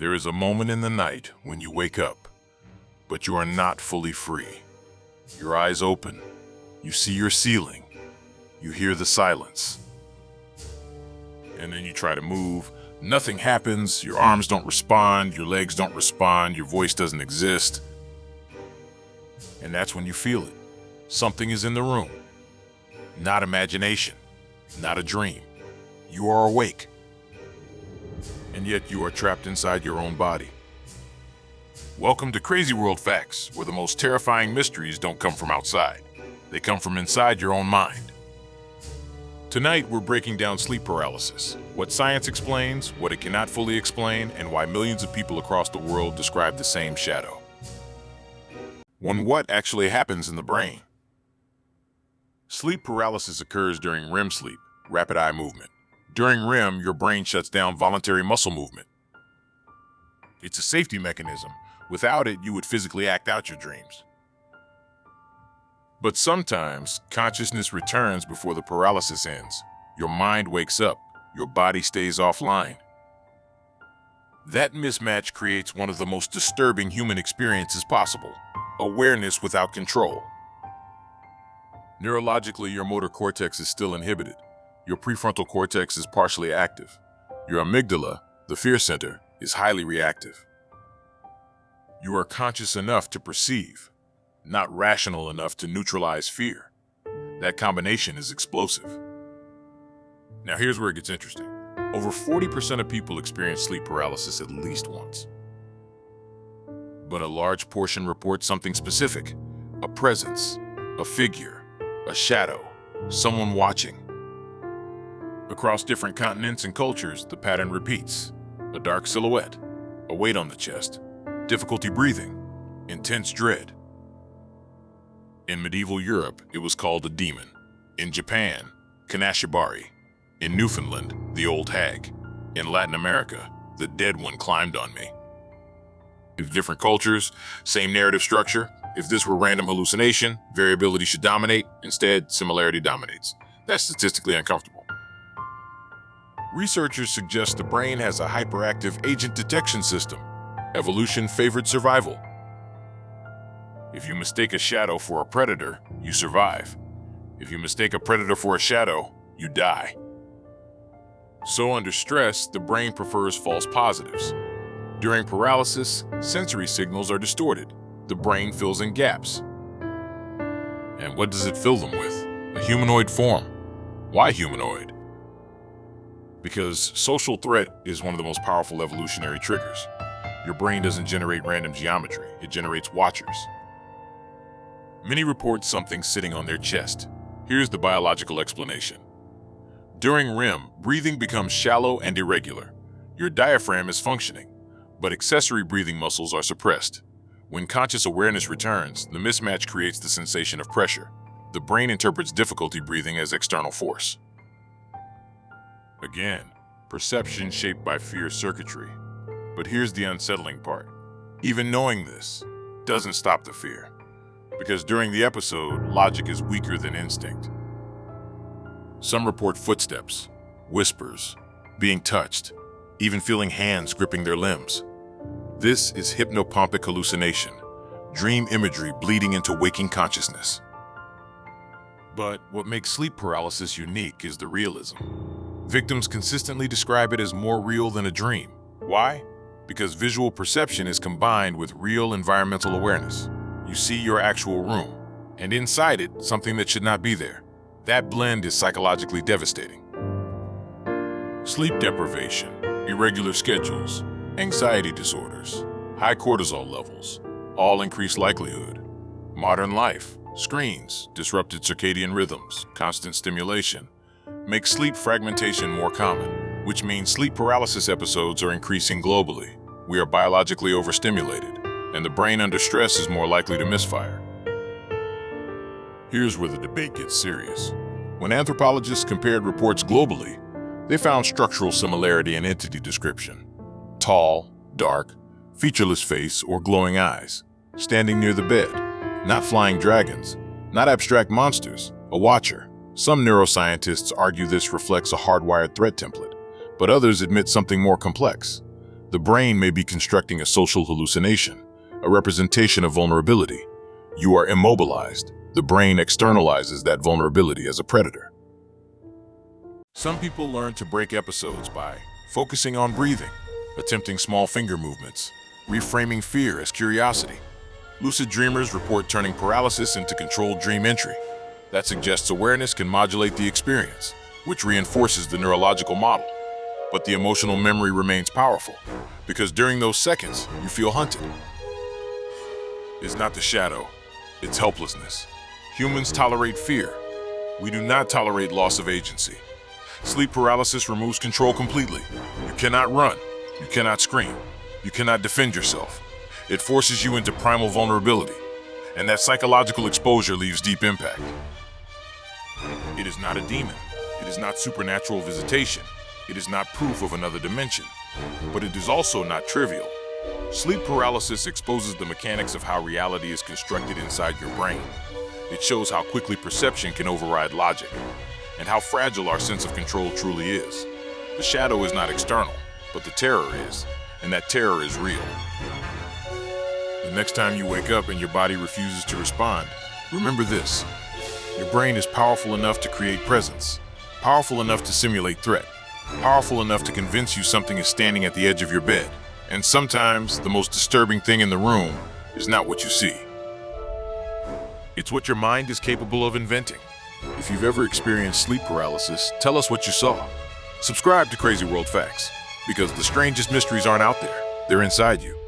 There is a moment in the night when you wake up, but you are not fully free. Your eyes open, you see your ceiling, you hear the silence. And then you try to move, nothing happens, your arms don't respond, your legs don't respond, your voice doesn't exist. And that's when you feel it. Something is in the room. Not imagination, not a dream. You are awake. And yet you are trapped inside your own body. Welcome to Crazy World Facts, where the most terrifying mysteries don't come from outside. They come from inside your own mind. Tonight, we're breaking down sleep paralysis, what science explains, what it cannot fully explain, and why millions of people across the world describe the same shadow. What actually happens in the brain? Sleep paralysis occurs during REM sleep, rapid eye movement. During REM, your brain shuts down voluntary muscle movement. It's a safety mechanism. Without it, you would physically act out your dreams. But sometimes, consciousness returns before the paralysis ends. Your mind wakes up, your body stays offline. That mismatch creates one of the most disturbing human experiences possible: awareness without control. Neurologically, your motor cortex is still inhibited. Your prefrontal cortex is partially active. Your amygdala, the fear center, is highly reactive. You are conscious enough to perceive, not rational enough to neutralize fear. That combination is explosive. Now here's where it gets interesting. Over 40% of people experience sleep paralysis at least once. But a large portion report something specific: a presence, a figure, a shadow, someone watching. Across different continents and cultures, the pattern repeats: a dark silhouette, a weight on the chest, difficulty breathing, intense dread. In medieval Europe, it was called a demon. In Japan, Kanashibari. In Newfoundland, the old hag. In Latin America, the dead one climbed on me. In different cultures, same narrative structure. If this were random hallucination, variability should dominate. Instead, similarity dominates. That's statistically uncomfortable. Researchers suggest the brain has a hyperactive agent detection system. Evolution favored survival. If you mistake a shadow for a predator, you survive. If you mistake a predator for a shadow, you die. So under stress, the brain prefers false positives. During paralysis, sensory signals are distorted. The brain fills in gaps. And what does it fill them with? A humanoid form. Why humanoid? Because social threat is one of the most powerful evolutionary triggers. Your brain doesn't generate random geometry, it generates watchers. Many report something sitting on their chest. Here's the biological explanation. During REM, breathing becomes shallow and irregular. Your diaphragm is functioning, but accessory breathing muscles are suppressed. When conscious awareness returns, the mismatch creates the sensation of pressure. The brain interprets difficulty breathing as external force. Again, perception shaped by fear circuitry. But here's the unsettling part. Even knowing this doesn't stop the fear. Because during the episode, logic is weaker than instinct. Some report footsteps, whispers, being touched, even feeling hands gripping their limbs. This is hypnopompic hallucination, dream imagery bleeding into waking consciousness. But what makes sleep paralysis unique is the realism. Victims consistently describe it as more real than a dream. Why? Because visual perception is combined with real environmental awareness. You see your actual room, and inside it, something that should not be there. That blend is psychologically devastating. Sleep deprivation, irregular schedules, anxiety disorders, high cortisol levels, all increase likelihood. Modern life, screens, disrupted circadian rhythms, constant stimulation, make sleep fragmentation more common, which means sleep paralysis episodes are increasing globally. We are biologically overstimulated, and the brain under stress is more likely to misfire. Here's where the debate gets serious. When anthropologists compared reports globally, they found structural similarity in entity description. Tall, dark, featureless face or glowing eyes, standing near the bed, not flying dragons, not abstract monsters, a watcher. Some neuroscientists argue this reflects a hardwired threat template, but others admit something more complex. The brain may be constructing a social hallucination, a representation of vulnerability. You are immobilized. The brain externalizes that vulnerability as a predator. Some people learn to break episodes by focusing on breathing, attempting small finger movements, reframing fear as curiosity. Lucid dreamers report turning paralysis into controlled dream entry. That suggests awareness can modulate the experience, which reinforces the neurological model. But the emotional memory remains powerful, because during those seconds, you feel hunted. It's not the shadow, it's helplessness. Humans tolerate fear. We do not tolerate loss of agency. Sleep paralysis removes control completely. You cannot run, you cannot scream, you cannot defend yourself. It forces you into primal vulnerability, and that psychological exposure leaves deep impact. It is not a demon. It is not supernatural visitation. It is not proof of another dimension. But it is also not trivial. Sleep paralysis exposes the mechanics of how reality is constructed inside your brain. It shows how quickly perception can override logic, and how fragile our sense of control truly is. The shadow is not external, but the terror is, and that terror is real. The next time you wake up and your body refuses to respond, remember this. Your brain is powerful enough to create presence, powerful enough to simulate threat, powerful enough to convince you something is standing at the edge of your bed. And sometimes the most disturbing thing in the room is not what you see. It's what your mind is capable of inventing. If you've ever experienced sleep paralysis, tell us what you saw. Subscribe to Crazy World Facts, because the strangest mysteries aren't out there, they're inside you.